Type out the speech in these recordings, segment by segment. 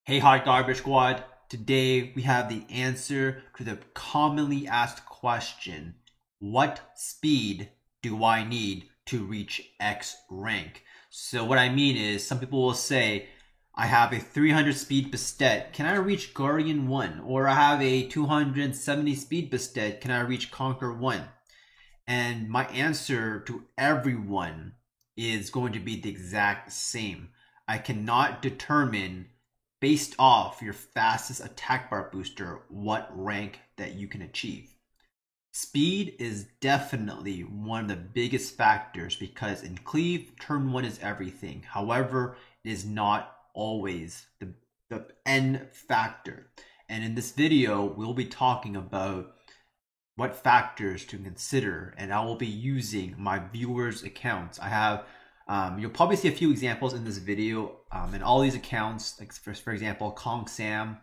Hey Hot Garbage Squad, today we have the answer to the commonly asked question, what speed do I need to reach X rank? So what I mean is, some people will say, I have a 300 speed Bastet, can I reach Guardian 1? Or I have a 270 speed Bastet, can I reach Conquer 1? And my answer to everyone is going to be the exact same. I cannot determine based off your fastest attack bar booster what rank that you can achieve. Speed is definitely one of the biggest factors because in Cleave, turn 1 is everything. However, it is not always the end factor. And in this video, we'll be talking about what factors to consider, and I will be using my viewers' accounts. I have you'll probably see a few examples in this video, and all these accounts, like for example, Kong Sam,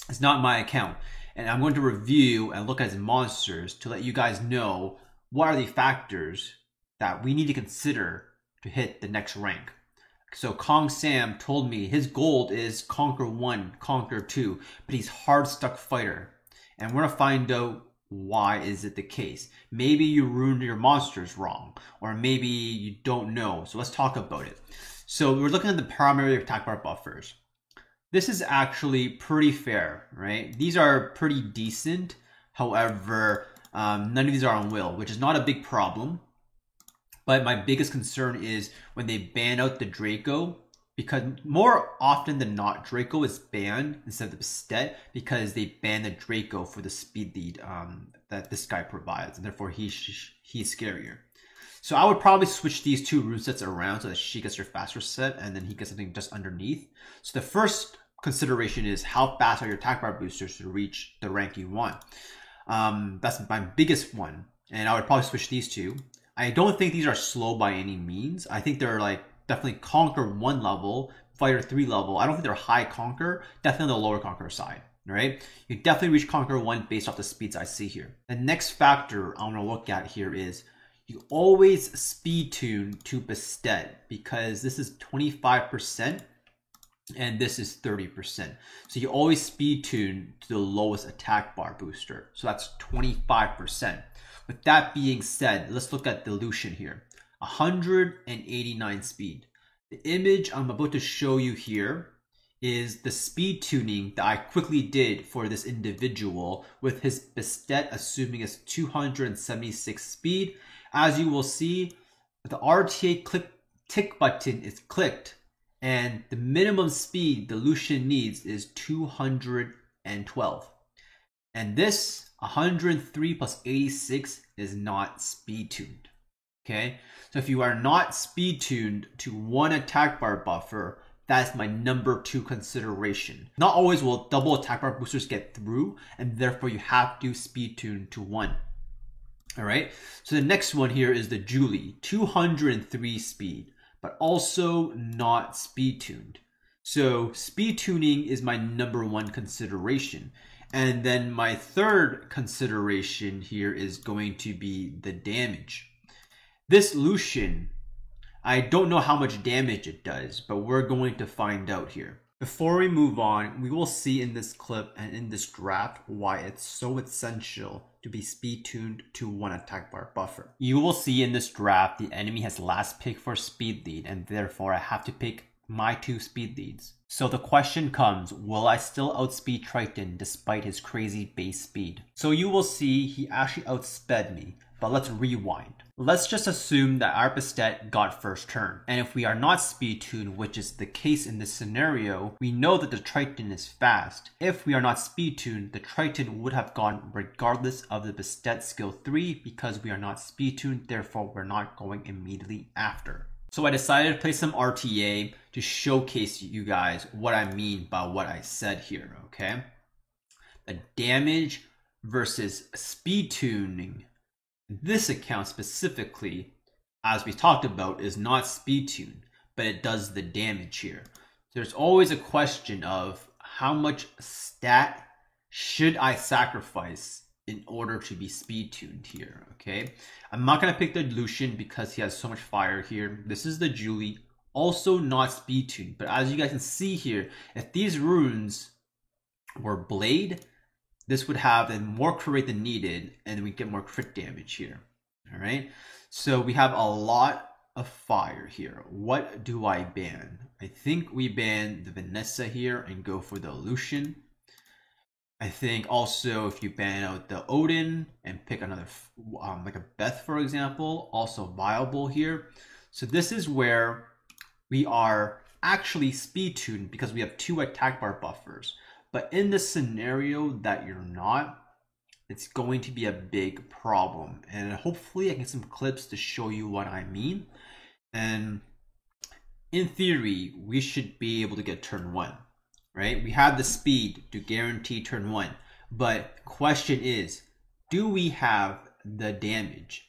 it's not my account, and I'm going to review and look at his monsters to let you guys know what are the factors that we need to consider to hit the next rank. So Kong Sam told me his goal is Conquer 1, Conquer 2, but he's hard stuck fighter, and we're gonna find out why is it the case. Maybe you ruined your monsters wrong, or maybe you don't know. So let's talk about it. So we're looking at the primary attack bar buffers. This is actually pretty fair, right? These are pretty decent. However, none of these are on will, which is not a big problem. But my biggest concern is when they ban out the Draco, because more often than not, Draco is banned instead of the Bastet because they ban the Draco for the speed lead that this guy provides, and therefore he's scarier. So I would probably switch these two rune sets around so that she gets her faster set and then he gets something just underneath. So the first consideration is how fast are your attack bar boosters to reach the rank you want. That's my biggest one, and I would probably switch these two. I don't think these are slow by any means. I think they're like definitely Conquer 1 level, Fighter 3 level. I don't think they're high Conquer, definitely on the lower Conquer side, right? You definitely reach Conquer 1 based off the speeds I see here. The next factor I want to look at here is you always speed tune to Bastet because this is 25% and this is 30%. So you always speed tune to the lowest attack bar booster. So that's 25%. With that being said, let's look at the Lucian here. 189 speed. The image I'm about to show you here is the speed tuning that I quickly did for this individual with his Bastet assuming it's 276 speed. As you will see, the RTA tick button is clicked and the minimum speed the Lucian needs is 212. And this 103 plus 86 is not speed tuned. Okay, so if you are not speed tuned to one attack bar buffer, that's my number 2 consideration. Not always will double attack bar boosters get through, and therefore you have to speed tune to 1. All right, so the next one here is the Julie, 203 speed, but also not speed tuned. So speed tuning is my number 1 consideration. And then my third consideration here is going to be the damage. This Lucian, I don't know how much damage it does, but we're going to find out here. Before we move on, we will see in this clip and in this draft why it's so essential to be speed tuned to one attack bar buffer. You will see in this draft the enemy has last pick for speed lead, and therefore I have to pick my 2 speed leads. So the question comes, will I still outspeed Triton despite his crazy base speed? So you will see he actually outsped me, but let's rewind. Let's just assume that our Bastet got first turn. And if we are not speed tuned, which is the case in this scenario, we know that the Triton is fast. If we are not speed tuned, the Triton would have gone regardless of the Bastet skill 3 because we are not speed tuned, therefore we're not going immediately after. So I decided to play some RTA to showcase you guys what I mean by what I said here, okay? The damage versus speed tuning. This account specifically, as we talked about, is not speed tuned, but it does the damage here. There's always a question of how much stat should I sacrifice in order to be speed tuned here, okay? I'm not going to pick the Lucian because he has so much fire here. This is the Julie, also not speed tuned. But as you guys can see here, if these runes were blade, this would have a more crit rate than needed, and we get more crit damage here. All right, so we have a lot of fire here. What do I ban? I think we ban the Vanessa here and go for the Lucian. I think also if you ban out the Odin and pick another, like a Beth, for example, also viable here. So this is where we are actually speed tuned because we have 2 attack bar buffers. But in the scenario that you're not, it's going to be a big problem. And hopefully I can get some clips to show you what I mean. And in theory, we should be able to get turn 1. Right? We have the speed to guarantee turn 1. But question is, do we have the damage?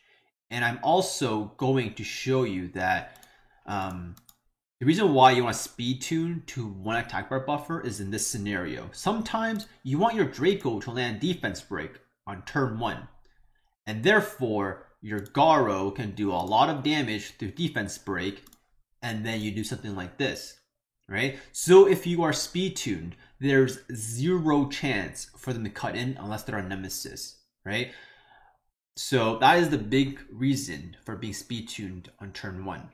And I'm also going to show you that the reason why you want to speed tune to 1 attack bar buffer is in this scenario. Sometimes you want your Draco to land defense break on turn 1. And therefore, your Garo can do a lot of damage through defense break. And then you do something like this. Right? So if you are speed tuned, there's 0 chance for them to cut in unless they're a nemesis, right? So that is the big reason for being speed tuned on turn 1.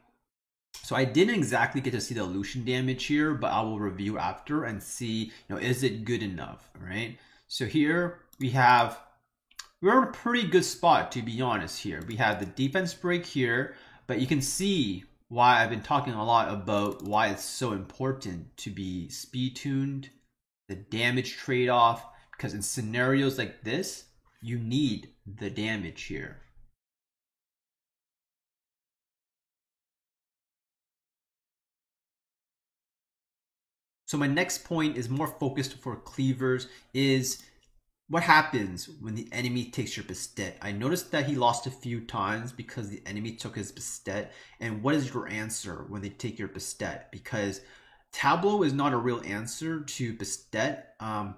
So I didn't exactly get to see the Lucian damage here, but I will review after and see, is it good enough, right? So here we're in a pretty good spot, to be honest here. We have the defense break here, but you can see why I've been talking a lot about why it's so important to be speed tuned, the damage trade-off, because in scenarios like this, you need the damage here. So my next point is more focused for cleavers, is what happens when the enemy takes your Bastet? I noticed that he lost a few times because the enemy took his Bastet. And what is your answer when they take your Bastet? Because Tableau is not a real answer to Bastet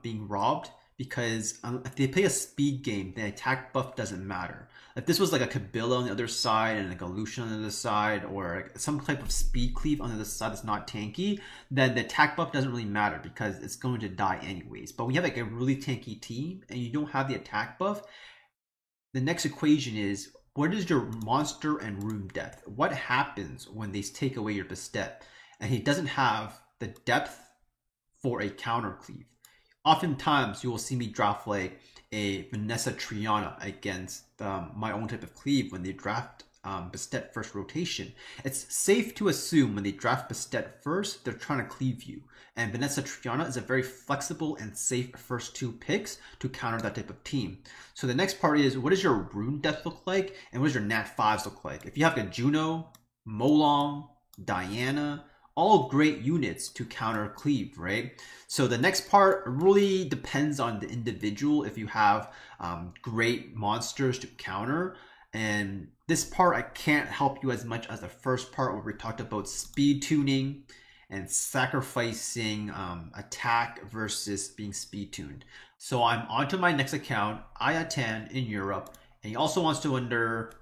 being robbed, because if they play a speed game, the attack buff doesn't matter. If this was like a Kabila on the other side and like a Lucian on the other side, or some type of speed cleave on the other side that's not tanky, then the attack buff doesn't really matter because it's going to die anyways. But when you have like a really tanky team and you don't have the attack buff, the next equation is, what is your monster and rune depth? What happens when they take away your Bastet? And he doesn't have the depth for a counter cleave. Oftentimes, you will see me draft like a Vanessa Triana against my own type of cleave when they draft Bastet first rotation. It's safe to assume when they draft Bastet first, they're trying to cleave you. And Vanessa Triana is a very flexible and safe first 2 picks to counter that type of team. So the next part is, what does your rune depth look like? And what does your Nat 5s look like? If you have a Juno, Molong, Diana, all great units to counter cleave, right? So the next part really depends on the individual if you have great monsters to counter. And this part I can't help you as much as the first part where we talked about speed tuning and sacrificing attack versus being speed tuned. So I'm on to my next account, Ayatan in Europe, and he also wants to wonder,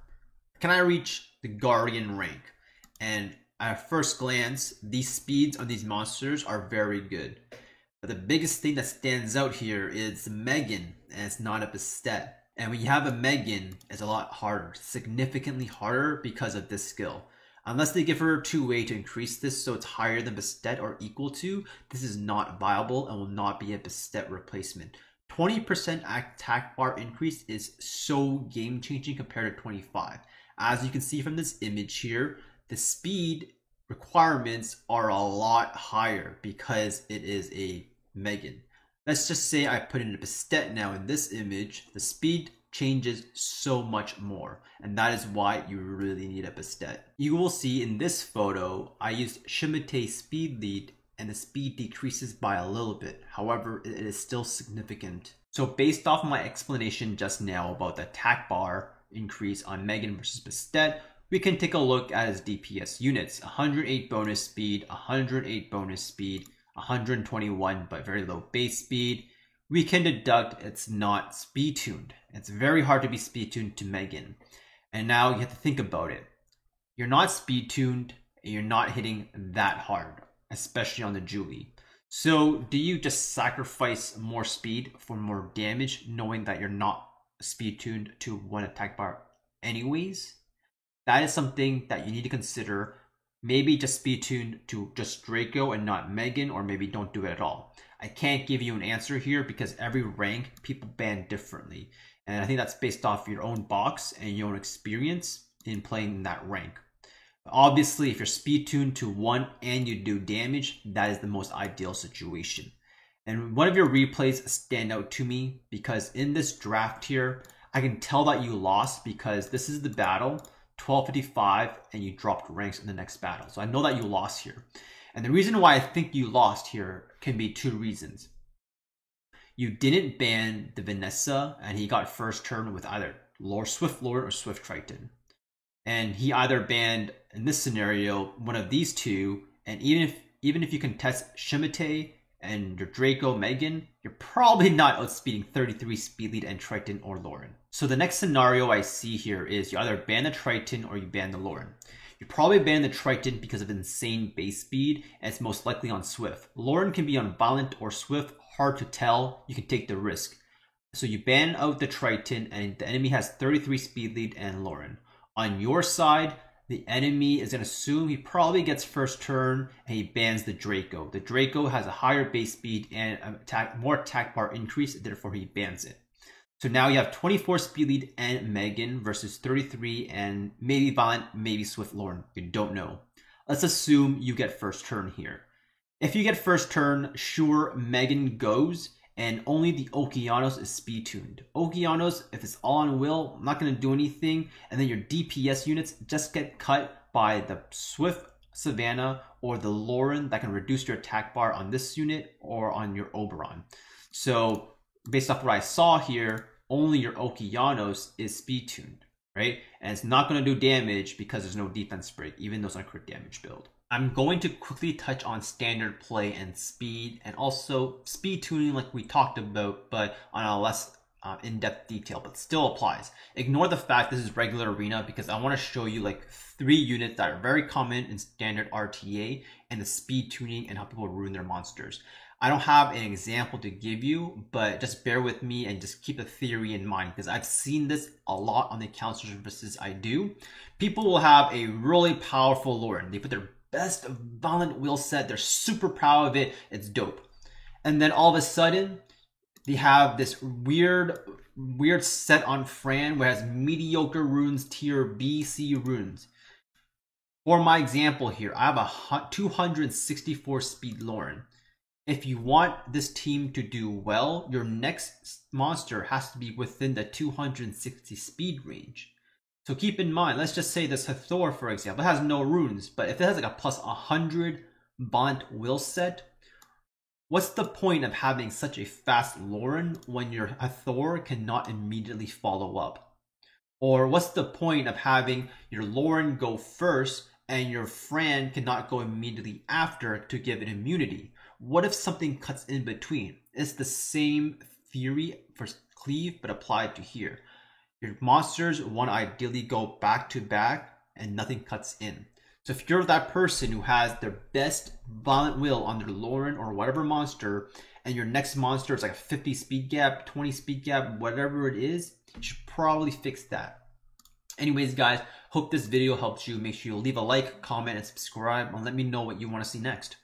can I reach the Guardian rank? And at first glance, these speeds on these monsters are very good. But the biggest thing that stands out here is Megan, and it's not a Bastet. And when you have a Megan, it's a lot harder, significantly harder because of this skill. Unless they give her 2-way to increase this so it's higher than Bastet or equal to, this is not viable and will not be a Bastet replacement. 20% attack bar increase is so game changing compared to 25. As you can see from this image here, the speed requirements are a lot higher because it is a Megan. Let's just say I put in a Bastet now in this image, the speed changes so much more, and that is why you really need a Bastet. You will see in this photo, I used Shimite speed lead and the speed decreases by a little bit. However, it is still significant. So based off my explanation just now about the attack bar increase on Megan versus Bastet, we can take a look at his DPS units. 108 bonus speed, 108 bonus speed, 121 but very low base speed. We can deduct it's not speed tuned. It's very hard to be speed tuned to Megan. And now you have to think about it. You're not speed tuned and you're not hitting that hard, especially on the Julie. So do you just sacrifice more speed for more damage, knowing that you're not speed tuned to one attack bar anyways? That is something that you need to consider. Maybe just speed tuned to just Draco and not Megan, or maybe don't do it at all. I can't give you an answer here because every rank people ban differently. And I think that's based off your own box and your own experience in playing that rank. Obviously, if you're speed tuned to one and you do damage, that is the most ideal situation. And one of your replays stand out to me because in this draft here, I can tell that you lost because this is the battle, 1255, and you dropped ranks in the next battle. So I know that you lost here. And the reason why I think you lost here can be two reasons. You didn't ban the Vanessa, and he got first turn with either Swift Lord or Swift Triton. And he either banned, in this scenario, one of these two, and even if you contest Shimate and your Draco Megan, you're probably not outspeeding 33 speed lead and Triton or Lauren. So the next scenario I see here is you either ban the Triton or you ban the Lauren. You probably ban the Triton because of insane base speed, and it's most likely on Swift. Lauren can be on Violent or Swift, hard to tell, you can take the risk. So you ban out the Triton and the enemy has 33 speed lead and Lauren. On your side, the enemy is going to assume he probably gets first turn and he bans the Draco. The Draco has a higher base speed and more attack bar increase, therefore he bans it. So now you have 24 speed lead and Megan versus 33 and maybe Violent, maybe Swift Lauren. You don't know. Let's assume you get first turn here. If you get first turn, sure, Megan goes, and only the Okeanos is speed tuned. Okeanos, if it's all on will, not going to do anything, and then your DPS units just get cut by the Swift Savannah or the Lauren that can reduce your attack bar on this unit or on your Oberon. So based off what I saw here, only your Okeanos is speed tuned, right? And it's not going to do damage because there's no defense break, even though it's on a crit damage build. I'm going to quickly touch on standard play and speed, and also speed tuning like we talked about, but on a less in-depth detail, but still applies. Ignore the fact this is regular arena because I want to show you like 3 units that are very common in standard RTA and the speed tuning and how people ruin their monsters. I don't have an example to give you, but just bear with me and just keep the theory in mind because I've seen this a lot on the account services I do. People will have a really powerful Lauren. They put their best Violent will set, they're super proud of it, it's dope. And then all of a sudden, they have this weird set on Fran where it has mediocre runes, tier B, C runes. For my example here, I have a 264 speed Lauren. If you want this team to do well, your next monster has to be within the 260 speed range. So keep in mind, let's just say this Hathor, for example, it has no runes, but if it has like a plus 100 Violent will set, what's the point of having such a fast Lauren when your Hathor cannot immediately follow up? Or what's the point of having your Lauren go first and your Fran cannot go immediately after to give it immunity? What if something cuts in between? It's the same theory for Cleave, but applied to here. Your monsters want to ideally go back to back and nothing cuts in. So if you're that person who has their best Violent will on their Lauren or whatever monster, and your next monster is like a 50 speed gap, 20 speed gap, whatever it is, you should probably fix that. Anyways, guys, hope this video helped you. Make sure you leave a like, comment, and subscribe, and let me know what you want to see next.